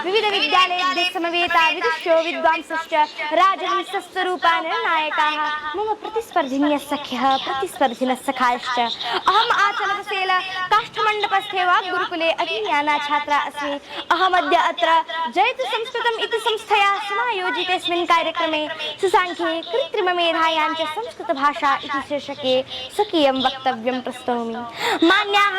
विविधविद्यालयेभ्यः समवेता विदुषो विद्वांसश्च राजहंसस्वरूपा निर्णायकाः मम प्रतिस्पर्धिन्यः सख्यः प्रतिस्पर्धिनः सखायश्च अहम् आचलवसेल काष्ठमण्डपस्थे वाग्गुरुकुले अधीयाना छात्रा अस्मि। अहमद्य अत्र जयतु संस्कृतम् इति संस्थया समायोजितेऽस्मिन् कार्यक्रमे सुसाङ्ख्ये कृत्रिममेधायां च संस्कृतभाषा इति शीर्षके स्वकीयं वक्तव्यं प्रस्तौमि। मान्याः,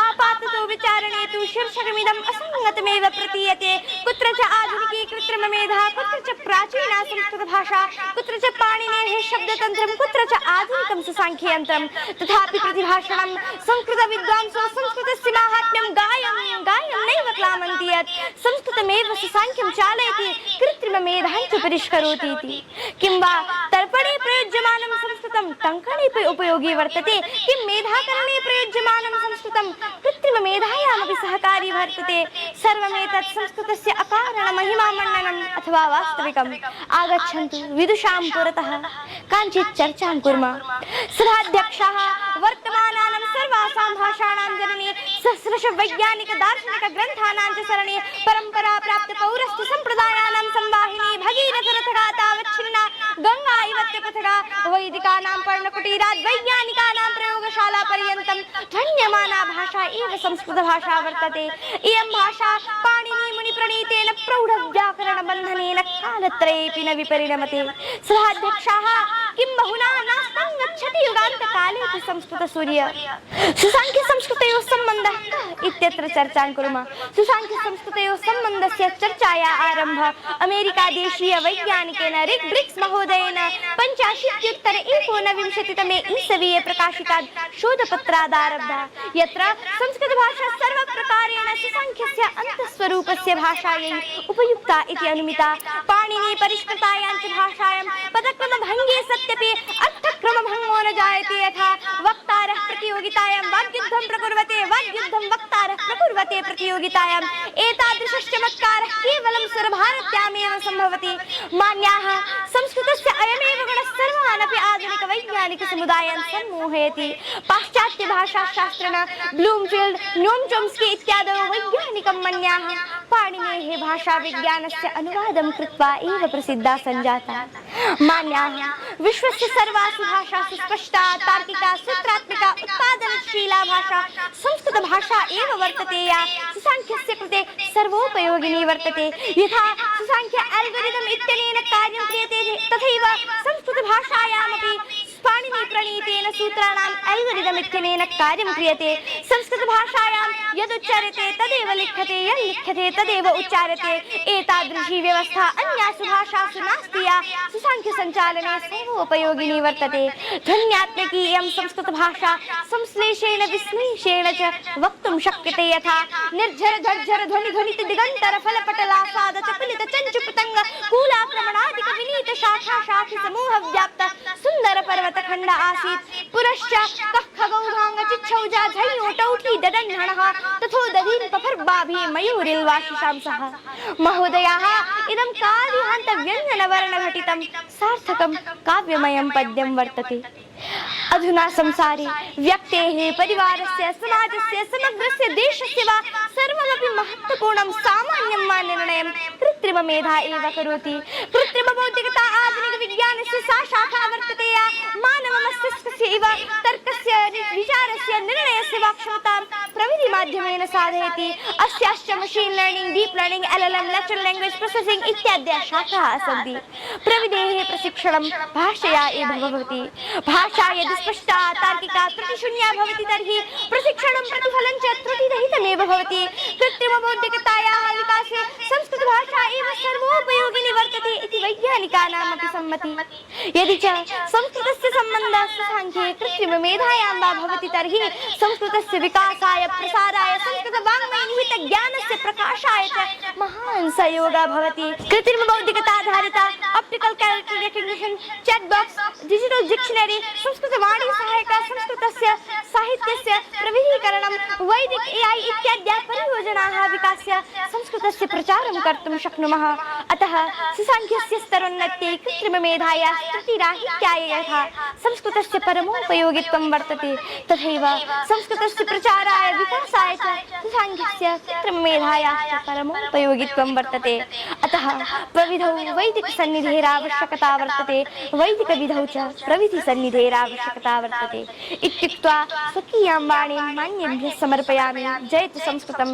आपाततो विचारणे तु शीर्षकमिदम् असङ्गतमेव प्रतीयते। कुत्र च आधुनिकी कृत्रिममेधा, कुत्र च प्राचीना संस्कृतभाषा, कुत्र च पाणिनेः शब्दतन्त्रं, कुत्र च आधुनिकं सुसाङ्ख्ययन्त्रं। तथापि प्रतिभाषणं संस्कृतविद्वांसो संस्कृतस्य माहात्म्यं गायं नैव क्लामन्ति यत् संस्कृतमेव सुसाङ्ख्यं चालयति, कृत्रिममेधां च परिष्करोति इति। किं वा तर्पणे प्रयुज्यमानं संस्कृतं टङ्कणे उपयोगी वर्तते, किं मेधाकरणे प्रयुज्यमानं संस्कृतं कृत्रिममेधायामपि सहकारी वर्तते। सर्वमेतत् संस्कृतस्य अकारणमहिमामण्डनम् अथवा वास्तविकम्। आगच्छन्तु विदुषां पुरतः काञ्चित् चर्चां कुर्मः। सभाध्यक्षाः वर्तमानानां सर्वासां भाषाणां जननी सहस्रश वैज्ञानिक दार्शनिक ग्रन्थानां च सरणी परम्परा प्राप्त पौरस्त्य सम्प्रदायानां संवाहिनी भगीरथ रथगातावच्छिन्ना गंगा इव त्रिपथगा वैदिकानां पर्णकुटीरात् वैज्ञानिकानां प्रयोगशाला पर्यन्तं ध्वन्यमाना भाषा एव संस्कृत भाषा वर्तते। इयं भाषा पाणिनि मुनि प्रणीतेन प्रौढ व्याकरण बन्धनेन कालत्रयेऽपि न विपरिणमते। सभाध्यक्षाः किं बहुना नास्तं गच्छति युगान्तकालेऽपि संस्कृत सूर्य। सुसाङ्ख्य संस्कृतयोः सम्बन्धः इत्यत्र चर्चां कुर्मः। सुसाङ्ख्य संस्कृतयोः सम्बन्धस्य चर्चाया आरम्भः अमेरिकादेशीय वैज्ञानिकेन रिक् ब्रिक्स् महोदयेन 85-एकोनविंशतितमे ईसवीये प्रकाशितात् शोधपत्रादारब्धः, यत्र संस्कृतभाषा सर्वप्रकारेण सुसाङ्ख्यस्य अन्तःस्वरूपस्य भाषायै उपयुक्ता इति अनुमिता। पाणिनि परिष्कृतायां च भाषायां पदक्रमभङ्गे सत्यपि अर्थक्रमभङ्गो न जायते। यथा वक्तारः प्रतियोगितायां वाग्युद्धं प्रकुर्वते, वाग्युद्धं वक्तारः प्रकुर्वते प्रतियोगितायाम्, एतादृशश्च चमत्कारः केवलं स्वरभारत्यामेव सम्भवति। मान्याः, संस्कृतस्य अयमेव गुणः सर्वानपि आधुनिक वैज्ञानिक समुदायान् सम्मोहयति। पाश्चात्य भाषाशास्त्रिणः ब्लूमफील्ड, नोम चोम्स्की इत्यादयो वैज्ञानिकं मन्याः पाणिनेः भाषा विज्ञानस्य अनुवादं कृत्वा एव प्रसिद्धा सञ्जाता। मान्याः, विश्वस्य सर्वासु भाषासु स्पष्टा तार्किका सूत्रात्मिका उत्पादनशीला भाषा संस्कृत भाषा एव वर्तते, या सुसाङ्ख्यस्य कृते सर्वोपयोगिनी वर्तते। यथा सुसाङ्ख्य एल्गोरिदम् इत्यनेन कार्यं क्रियते, तथैव संस्कृत भाषायामपि पाणिनि प्रणीतेन सूत्राणाम् एल्गोरिदम् इत्यनेन कार्यं क्रियते। संस्कृत भाषायां यदुच्चार्यते तदेव लिख्यते, यल्लिख्यते तदेव उच्चार्यते। एतादृशी व्यवस्था अन्यासु भाषासु नास्ति, या सुसाङ्ख्य सञ्चालने सर्वोपयोगिनी वर्तते। ध्वन्यात्मकी इयं संस्कृत भाषा संश्लेषेण विश्लेषेण च वक्तुं शक्यते। यथा निर्झर झर्झर ध्वनि ध्वनित दिगंतर फलपटलासाद चपलित चंचु पतंग कूलाक्रमणादिक विनीत शाखा शाखि समूह व्याप्त सुंदर पर्वत खंड आसीत्। पुरश्च कः खगौभांग चिच्छौजा झैयोटौठी ददन्हणः तथोदधीन् पफर्बाभि मयूरिल्वाशिशांसः। महोदयाः, इदं काव्यान्त व्यञ्जन वर्ण घटितं सार्थकं काव्यमयं पद्यं वर्तते। अधुना संसारे व्यक्तेः, परिवारस्य, समाजस्य, समग्रस्य देशस्य वा सर्वमपि महत्त्वपूर्णं सामान्यं वा निर्णयं कृत्रिममेधा एव करोति। कृत्रिमबौद्धिकता आधुनिक विज्ञानस्य सा शाखा वर्तते, या मानवमस्तिष्कस्य इव तर्कस्य, विचारस्य, निर्णयस्य वा क्षमतां प्रविधिमाध्यमेन साधयति। अस्याश्च machine learning, deep learning, LLM, natural language processing इत्याद्यः शाखाः सन्ति। प्रविधेः प्रशिक्षणं भाषया एव भवति। भाषा यदि स्पष्टा तार्किका त्रुटिशून्या भवति तर्हि प्रशिक्षणं प्रतिफलं च त्रुटिरहितमेव भवति। कृत्रिमबौद्धिकतायाः विकासे संस्कृतभाषा एव सर्वोपयोगिनी वर्तते इति वैज्ञानिकानामपि सम्मतिः। यदि च संस्कृतस्य सम्बन्धः सुसाङ्ख्ये कृत्रिममेधायां वा भवति तर्हि संस्कृतस्य विकासाय, प्रसाराय, संस्कृतवाङ्मये निहितज्ञानस्य प्रकाशाय च महान् सहयोगः भवति। कृत्रिमबौद्धिकताधारिता optical character recognition, chat box, digital dictionary, संस्कृतवाणी सहायक, संस्कृतस्य साहित्यस्य प्रविधीकरणं, वैदिक AI इत्याद्याः परियोजनाः विकास्य संस्कृतस्य प्रचारं कर्तुं शक्नुमः। अतः सुसाङ्ख्यस्य स्तरोन्नत्यै कृत्रिममेधाया स्तुतिराहित्याय यथा संस्कृतस्य परमोपयोगित्वं वर्तते तथैव संस्कृतस्य प्रचाराय विकासाय च साङ्ख्यस्य कृत्रिममेधायाश्च परमोपयोगित्वं वर्तते अतः प्रविधौ वैदिकसन्निधेरावश्यकता वर्तते वैदिकविधौ च प्रविधिसन्निधेरावश्यकता वर्तते इत्युक्त्वा स्वकीयां वाणीं मान्येभ्यः समर्पयामि जयतु संस्कृतम्।